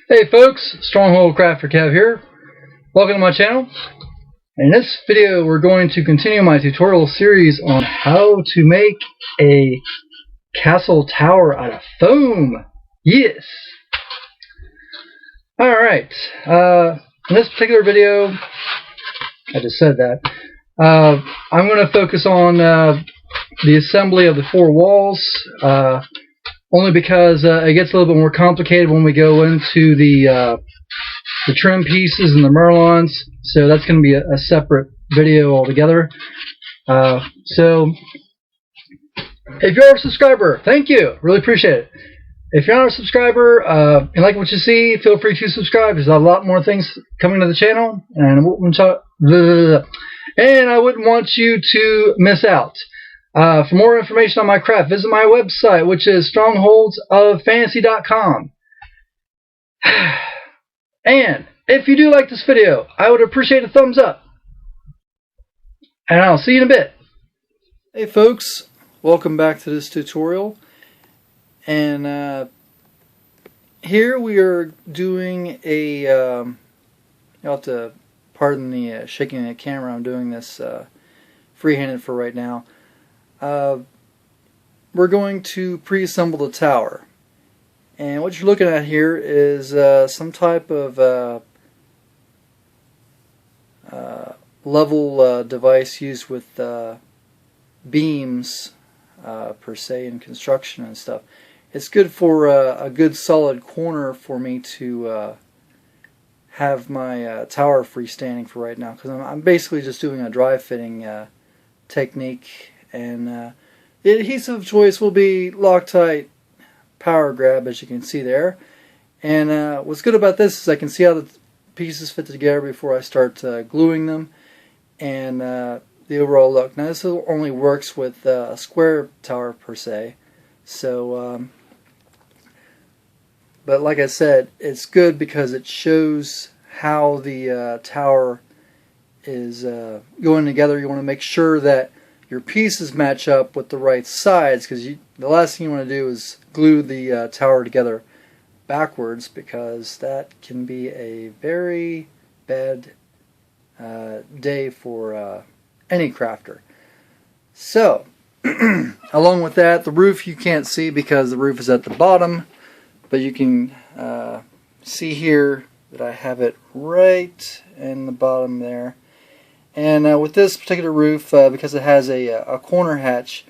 Hey folks, Stronghold Crafter Kev here. Welcome to my channel. In this video we're going to continue my tutorial series on how to make a castle tower out of foam. Yes! Alright, in this particular video, I just said that, I'm going to focus on the assembly of the four walls, only because it gets a little bit more complicated when we go into the trim pieces and the merlons, so that's going to be a separate video altogether. So if you're a subscriber, thank you, really appreciate it. If you're not a subscriber and like what you see, feel free to subscribe. There's a lot more things coming to the channel, and I wouldn't want you to miss out. For more information on my craft, visit my website, which is strongholdsoffantasy.com. And if you do like this video, I would appreciate a thumbs up. And I'll see you in a bit. Hey folks, welcome back to this tutorial. And here we are doing a, you'll have to pardon the shaking of the camera, I'm doing this free-handed for right now. We're going to pre-assemble the tower. And what you're looking at here is some type of level device used with beams per se in construction and stuff. It's good for a good solid corner for me to have my tower freestanding for right now, because I'm basically just doing a dry fitting technique, and the adhesive of choice will be Loctite Power Grab, as you can see there. And what's good about this is I can see how the pieces fit together before I start gluing them, and the overall look. Now this only works with a square tower per se, so but like I said, it's good because it shows how the tower is going together. You want to make sure that your pieces match up with the right sides, because the last thing you want to do is glue the tower together backwards, because that can be a very bad day for any crafter. So along with that, the roof you can't see because the roof is at the bottom, but you can see here that I have it right in the bottom there. And with this particular roof, because it has a corner hatch,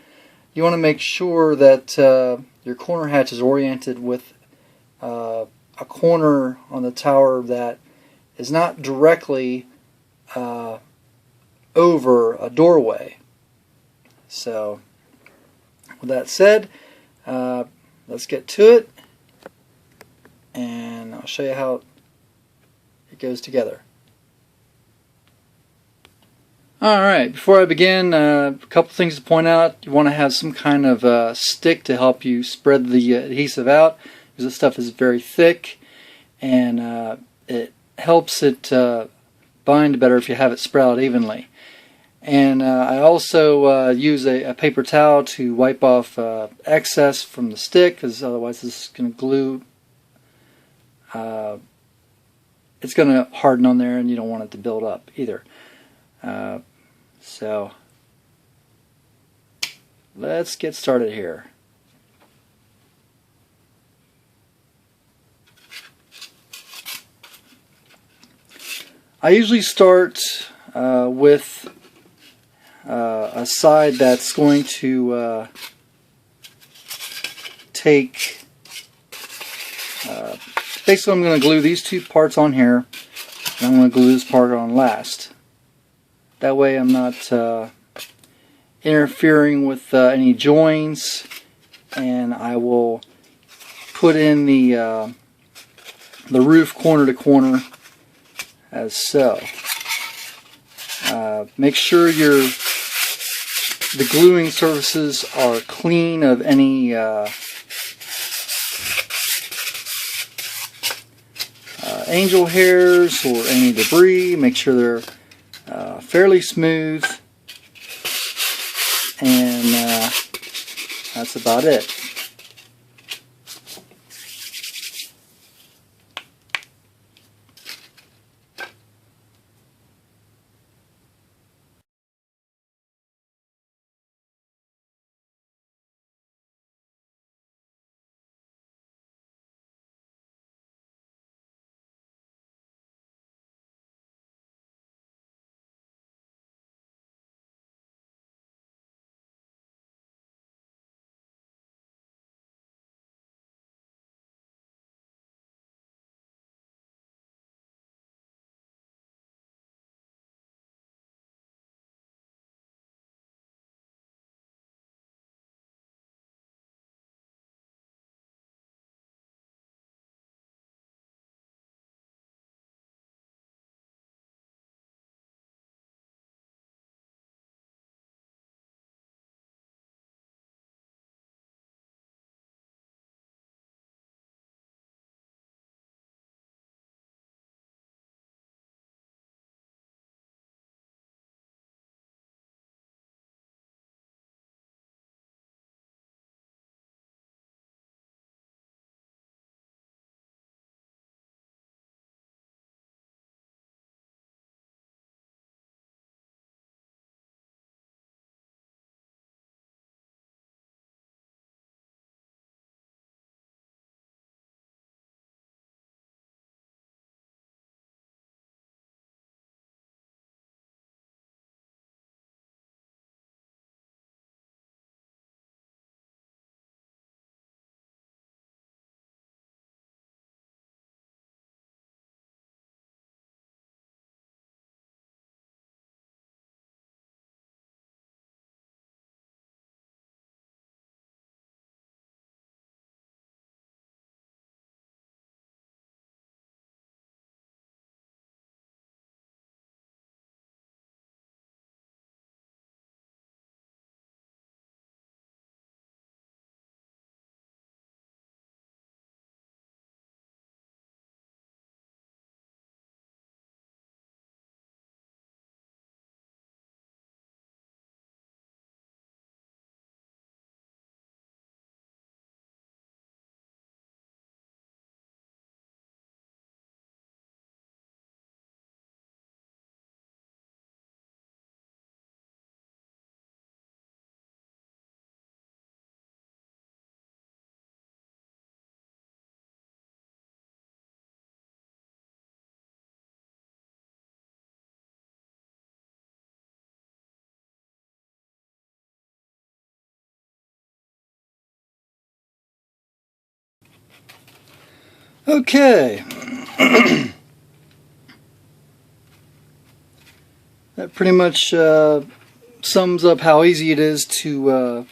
you want to make sure that your corner hatch is oriented with a corner on the tower that is not directly over a doorway. So with that said, let's get to it, and I'll show you how it goes together. Alright, before I begin, a couple things to point out. You want to have some kind of stick to help you spread the adhesive out, because this stuff is very thick, and it helps it bind better if you have it spread out evenly. And I also use a paper towel to wipe off excess from the stick, because otherwise this is going to glue. It's going to harden on there, and you don't want it to build up either. So let's get started here. I usually start with a side that's going to take basically I'm going to glue these two parts on here, and I'm going to glue this part on last. That way I'm not interfering with any joins, and I will put in the roof corner to corner as so. Make sure the gluing surfaces are clean of any angel hairs or any debris. Make sure they're fairly smooth, and that's about it. Okay. That pretty much sums up how easy it is to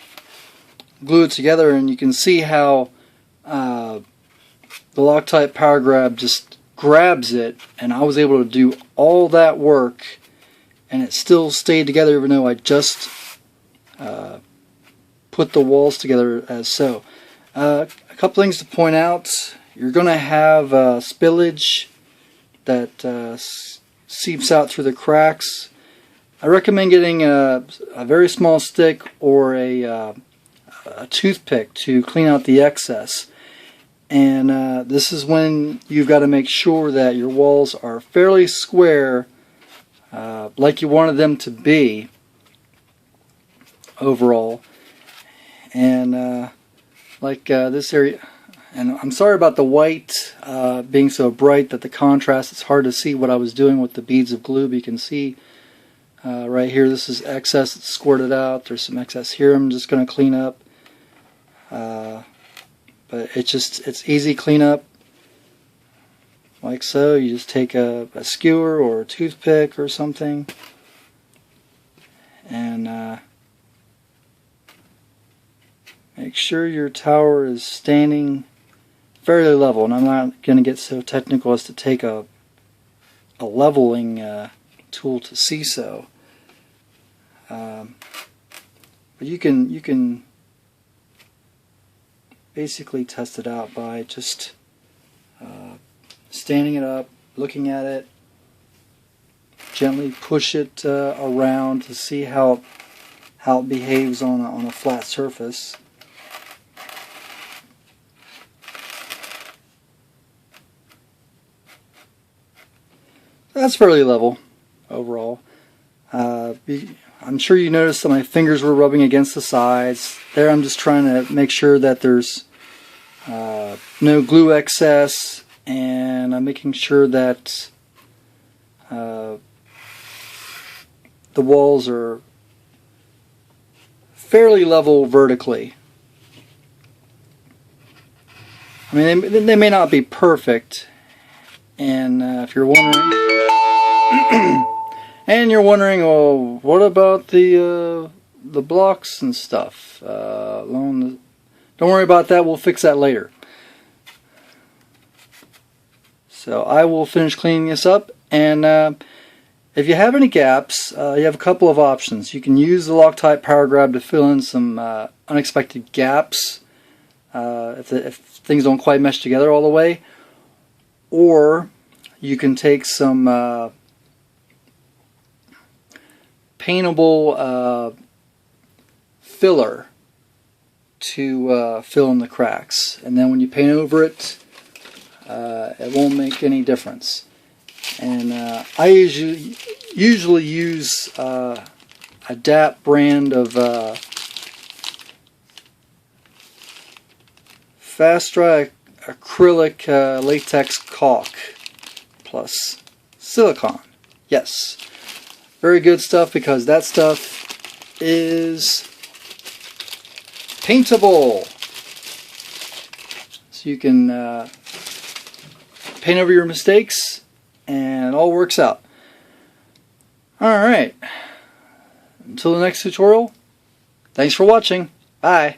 glue it together, and you can see how the Loctite Power Grab just grabs it, and I was able to do all that work and it still stayed together even though I just put the walls together as so. A couple things to point out: you're going to have spillage that seeps out through the cracks. I recommend getting a very small stick or a toothpick to clean out the excess. And this is when you've got to make sure that your walls are fairly square, like you wanted them to be overall. And like this area, and I'm sorry about the white being so bright that the contrast, it's hard to see what I was doing with the beads of glue, but you can see right here, this is excess that's squirted out. There's some excess here I'm just going to clean up. But it's easy cleanup, like so. You just take a skewer or a toothpick or something, and make sure your tower is standing fairly level. And I'm not going to get so technical as to take a leveling tool to see so. But you can basically test it out by just standing it up, looking at it, gently push it around to see how it behaves on a flat surface. That's fairly level overall. I'm sure you noticed that my fingers were rubbing against the sides. There I'm just trying to make sure that there's no glue excess, and I'm making sure that the walls are fairly level vertically. I mean, they may not be perfect, and if you're wondering and you're wondering, well, what about the blocks and stuff? Don't worry about that. We'll fix that later. So I will finish cleaning this up, and if you have any gaps, you have a couple of options. You can use the Loctite Power Grab to fill in some unexpected gaps if things don't quite mesh together all the way, or you can take some paintable filler to fill in the cracks, and then when you paint over it, it won't make any difference. And I usually use a DAP brand of Fast Dry acrylic latex caulk plus silicone. Yes, very good stuff, because that stuff is paintable. So you can paint over your mistakes and it all works out. Alright, until the next tutorial, thanks for watching. Bye.